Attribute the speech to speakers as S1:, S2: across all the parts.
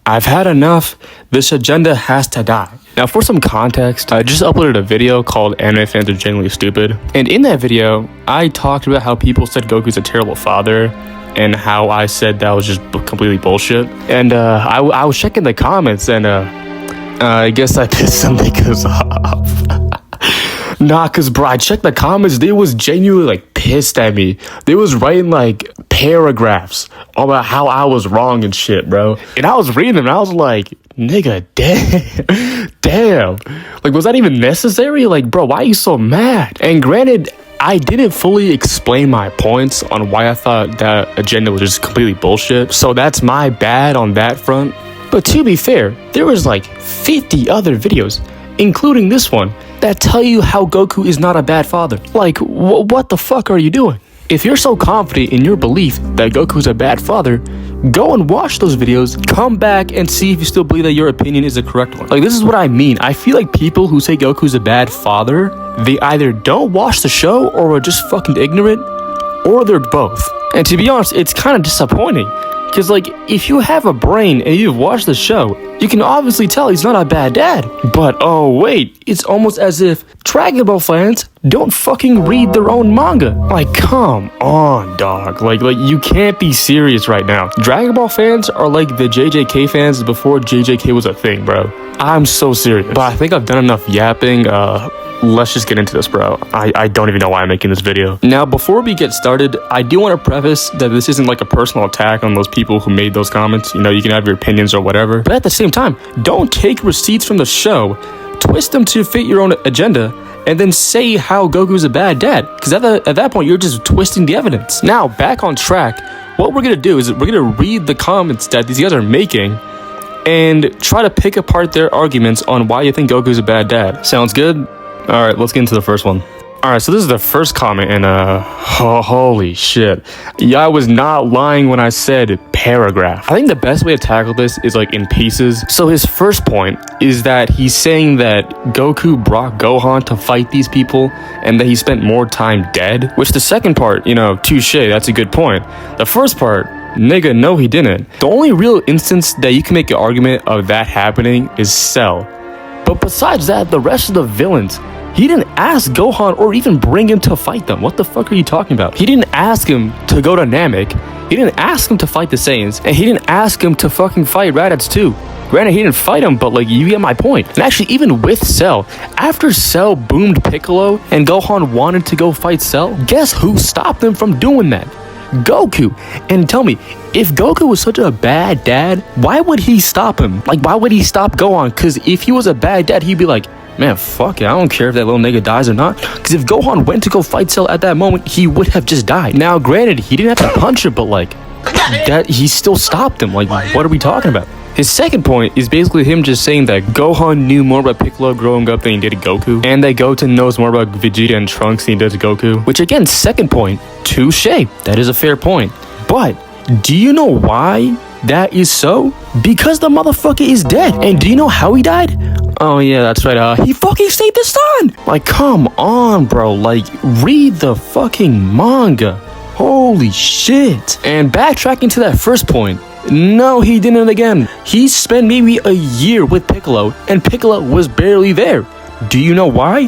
S1: I've had enough. This agenda has to die. Now, for some context, I just uploaded a video called Anime Fans Are Genuinely Stupid. And in that video, I talked about how people said Goku's a terrible father and how I said that was just completely bullshit. And I was checking the comments and I guess I pissed some niggas off. Nah, cause bro, I checked the comments, they was genuinely like pissed at me. They was writing like paragraphs about how I was wrong and shit, bro. And I was reading them and I was like, nigga, damn. Like, was that even necessary? Like, bro, why are you so mad? And granted, I didn't fully explain my points on why I thought that agenda was just completely bullshit. So that's my bad on that front. But to be fair, there was like 50 other videos, including this one, that tell you how Goku is not a bad father. Like, what the fuck are you doing? If you're so confident in your belief that Goku's a bad father, go and watch those videos, come back and see if you still believe that your opinion is the correct one. Like, this is what I mean. I feel like people who say Goku's a bad father, they either don't watch the show or are just fucking ignorant, or they're both. And to be honest, it's kind of disappointing. Because, like, if you have a brain and you've watched the show, you can obviously tell he's not a bad dad. But, oh wait, it's almost as if Dragon Ball fans don't fucking read their own manga. Like, come on, dog. Like, you can't be serious right now. Dragon Ball fans are like the JJK fans before JJK was a thing, bro. I'm so serious. But I think I've done enough yapping. Let's just get into this, bro. I don't even know why I'm making this video. Now, before we get started, I do want to preface that this isn't like a personal attack on those people who made those comments. You know, you can have your opinions or whatever. But at the same time, don't take receipts from the show, twist them to fit your own agenda, and then say how Goku's a bad dad. Because at that point, you're just twisting the evidence. Now, back on track, what we're going to do is we're going to read the comments that these guys are making and try to pick apart their arguments on why you think Goku's a bad dad. Sounds good? All right, let's get into the first one. All right, so this is the first comment, and holy shit. Yeah, I was not lying when I said paragraph. I think the best way to tackle this is like in pieces. So his first point is that he's saying that Goku brought Gohan to fight these people and that he spent more time dead, which the second part, you know, touche, that's a good point. The first part, nigga, no he didn't. The only real instance that you can make an argument of that happening is Cell. But besides that, the rest of the villains, he didn't ask Gohan or even bring him to fight them. What the fuck are you talking about? He didn't ask him to go to Namek. He didn't ask him to fight the Saiyans. And he didn't ask him to fucking fight Raditz too. Granted, he didn't fight him, but like, you get my point. And actually, even with Cell, after Cell boomed Piccolo and Gohan wanted to go fight Cell, guess who stopped him from doing that? Goku. And tell me, if Goku was such a bad dad, why would he stop him? Like, why would he stop Gohan? Because if he was a bad dad, he'd be like, man, fuck it, I don't care if that little nigga dies or not. Because if Gohan went to go fight Cell at that moment, he would have just died. Now, granted, he didn't have to punch him, but like, that he still stopped him. Like, what are we talking about? His second point is basically him just saying that Gohan knew more about Piccolo growing up than he did Goku, and that Goten knows more about Vegeta and Trunks than he does Goku. Which again, second point, touche. That is a fair point. But do you know why that is so? Because the motherfucker is dead. And do you know how he died? Oh yeah, that's right. He fucking saved the sun. Like, come on, bro. Like, read the fucking manga. Holy shit. And backtracking to that first point, no, he didn't again. He spent maybe a year with Piccolo, and Piccolo was barely there. Do you know why?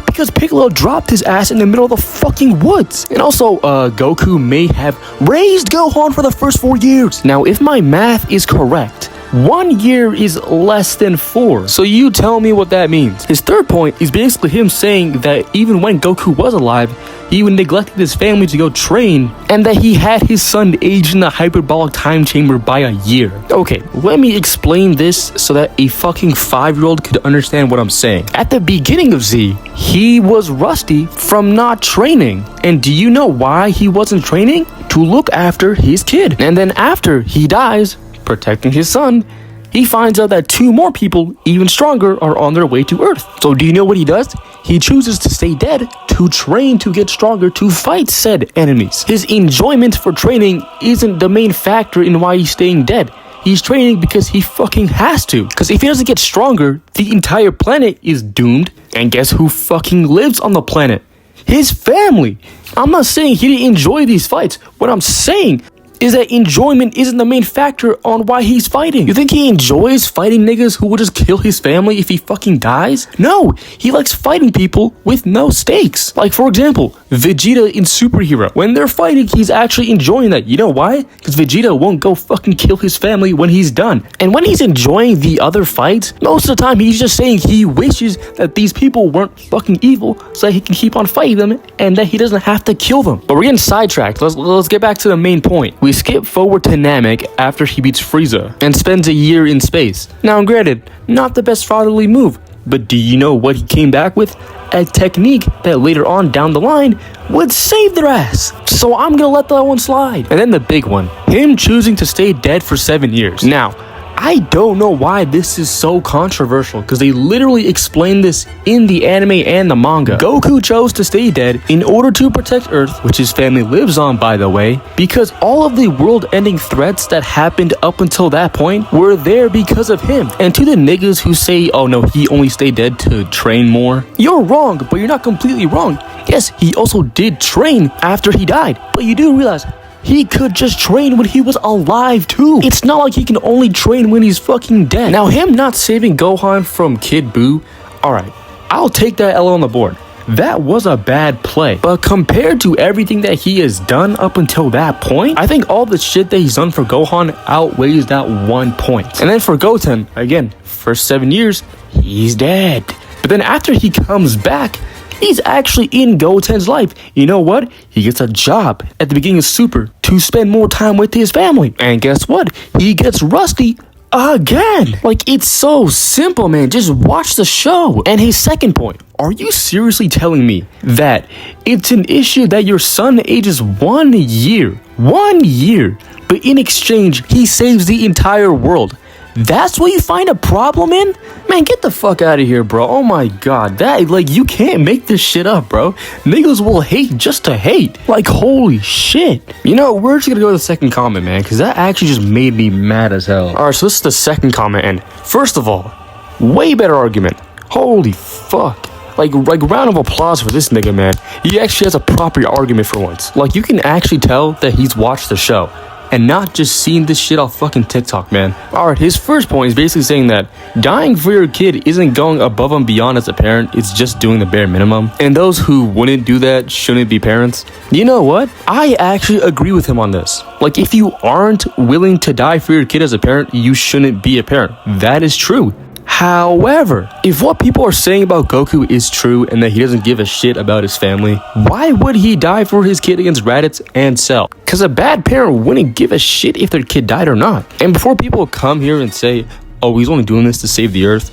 S1: Because Piccolo dropped his ass in the middle of the fucking woods. And also, Goku may have raised Gohan for the first 4 years. Now, if my math is correct, 1 year is less than 4. So you tell me what that means. His third point is basically him saying that even when Goku was alive, he neglected his family to go train, and that he had his son age in the hyperbolic time chamber by a year. Okay, let me explain this so that a fucking 5-year-old could understand what I'm saying. At the beginning of Z, he was rusty from not training. And do you know why he wasn't training? To look after his kid. And then after he dies, protecting his son, he finds out that 2 more people, even stronger, are on their way to Earth. So do you know what he does? He chooses to stay dead to train to get stronger to fight said enemies. His enjoyment for training isn't the main factor in why he's staying dead. He's training because he fucking has to. Because if he doesn't get stronger, the entire planet is doomed. And guess who fucking lives on the planet? His family. I'm not saying he didn't enjoy these fights. What I'm saying is that enjoyment isn't the main factor on why he's fighting. You think he enjoys fighting niggas who will just kill his family if he fucking dies? No, he likes fighting people with no stakes. Like, for example, Vegeta in Super Hero. When they're fighting, he's actually enjoying that. You know why? Because Vegeta won't go fucking kill his family when he's done. And when he's enjoying the other fights, most of the time he's just saying he wishes that these people weren't fucking evil so that he can keep on fighting them and that he doesn't have to kill them. But we're getting sidetracked. Let's get back to the main point. We skip forward to Namek after he beats Frieza and spends a year in space. Now, granted, not the best fatherly move, but do you know what he came back with? A technique that later on down the line would save their ass. So I'm gonna let that one slide. And then the big one, him choosing to stay dead for 7 years. Now, I don't know why this is so controversial, because they literally explain this in the anime and the manga. Goku chose to stay dead in order to protect Earth, which his family lives on, by the way, because all of the world-ending threats that happened up until that point were there because of him. And to the niggas who say, oh no, he only stayed dead to train more, you're wrong, but you're not completely wrong. Yes, he also did train after he died, but you do realize he could just train when he was alive too. It's not like he can only train when he's fucking dead. Now, him not saving Gohan from Kid Buu, alright, I'll take that L on the board. That was a bad play. But compared to everything that he has done up until that point, I think all the shit that he's done for Gohan outweighs that 1 point. And then for Goten, again, for 7 years, he's dead. But then after he comes back, he's actually in Goten's life. You know what? He gets a job at the beginning of Super to spend more time with his family. And guess what? He gets Rusty again. Like, it's so simple, man. Just watch the show. And his second point, are you seriously telling me that it's an issue that your son ages 1 year? 1 year. But in exchange, he saves the entire world. That's what you find a problem in? Man, get the fuck out of here, bro. Oh my god, that, like, you can't make this shit up, bro. Niggas will hate just to hate. Like, holy shit. You know, we're just gonna go to the second comment, man, because that actually just made me mad as hell. Alright, so this is the second comment, and first of all, way better argument. Holy fuck. Like round of applause for this nigga, man. He actually has a proper argument for once. Like, you can actually tell that he's watched the show and not just seen this shit off fucking TikTok, man. Alright, his first point is basically saying that dying for your kid isn't going above and beyond as a parent, it's just doing the bare minimum. And those who wouldn't do that shouldn't be parents. You know what? I actually agree with him on this. Like, if you aren't willing to die for your kid as a parent, you shouldn't be a parent. That is true. However, if what people are saying about Goku is true and that he doesn't give a shit about his family, why would he die for his kid against Raditz and Cell? Because a bad parent wouldn't give a shit if their kid died or not. And before people come here and say, oh, he's only doing this to save the Earth,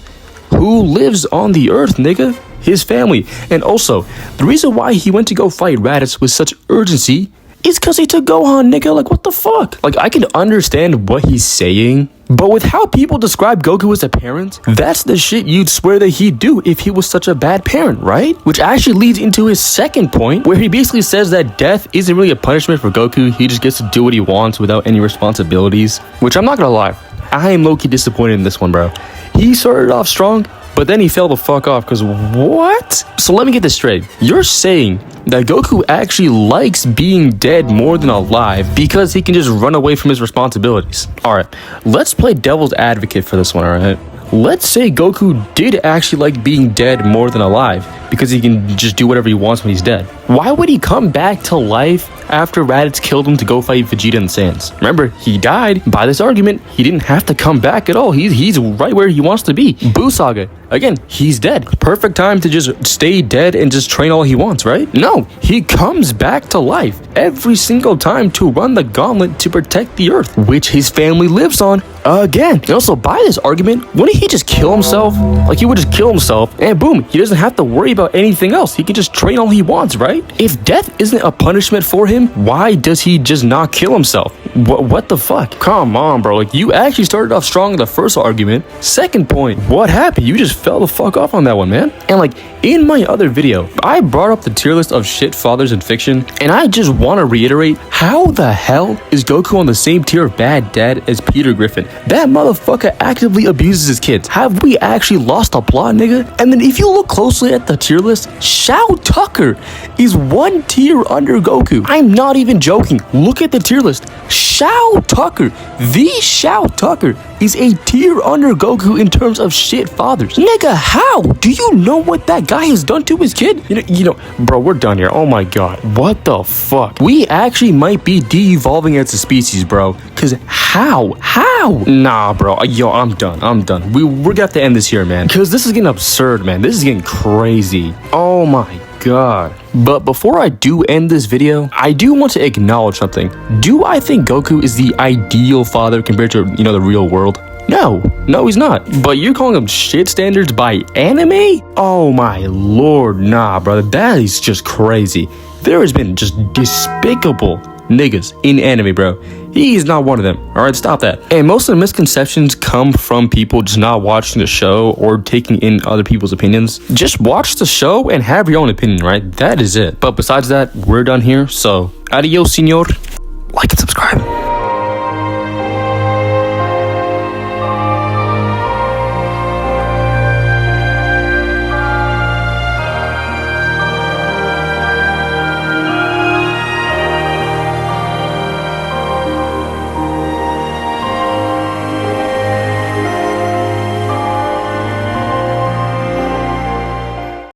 S1: who lives on the Earth, nigga? His family. And also, the reason why he went to go fight Raditz with such urgency is because he took Gohan, nigga. Like, what the fuck? Like, I can understand what he's saying, but with how people describe Goku as a parent, that's the shit you'd swear that he'd do if he was such a bad parent, right? Which actually leads into his second point, where he basically says that death isn't really a punishment for Goku. He just gets to do what he wants without any responsibilities. Which, I'm not gonna lie, I am low-key disappointed in this one, bro. He started off strong, but then he fell the fuck off, because what? So let me get this straight. You're saying that Goku actually likes being dead more than alive because he can just run away from his responsibilities. Alright, let's play devil's advocate for this one, alright? Let's say Goku did actually like being dead more than alive because he can just do whatever he wants when he's dead. Why would he come back to life after Raditz killed him to go fight Vegeta and Sans? Remember, he died. By this argument, he didn't have to come back at all. He's right where he wants to be. Buu Saga, again, he's dead. Perfect time to just stay dead and just train all he wants, right? No, he comes back to life every single time to run the gauntlet to protect the Earth, which his family lives on again. And also, by this argument, wouldn't he just kill himself? Like, he would just kill himself and boom, he doesn't have to worry about anything else. He can just train all he wants, right? If death isn't a punishment for him, why does he just not kill himself? What the fuck? Come on, bro. Like, you actually started off strong in the first argument. Second point, what happened? You just fell the fuck off on that one, man. And like, in my other video, I brought up the tier list of shit fathers in fiction, and I just want to reiterate, how the hell is Goku on the same tier of bad dad as Peter Griffin? That motherfucker actively abuses his kids. Have we actually lost a plot, nigga? And then if you look closely at the tier list, Shao Tucker is 1 tier under Goku. I'm not even joking. Look at the tier list. Shao Tucker, the Shao Tucker, is a tier under Goku in terms of shit fathers. Nigga, how? Do you know what that guy has done to his kid? You know, bro, we're done here. Oh my god. What the fuck? We actually might be de-evolving as a species, bro. Cause how? How? Nah, bro. Yo, I'm done. We're gonna have to end this here, man. Cause this is getting absurd, man. This is getting crazy. Oh my god. But before I do end this video, I do want to acknowledge something. Do I think Goku is the ideal father compared to, you know, the real world? No, he's not. But you're calling him shit standards by anime? Oh my lord, nah, brother. That is just crazy. There has been just despicable niggas in anime, bro. He's not one of them. Alright, stop that. And most of the misconceptions come from people just not watching the show or taking in other people's opinions. Just watch the show and have your own opinion, right? That is it. But besides that, we're done here. So, adios, senor. Like and subscribe.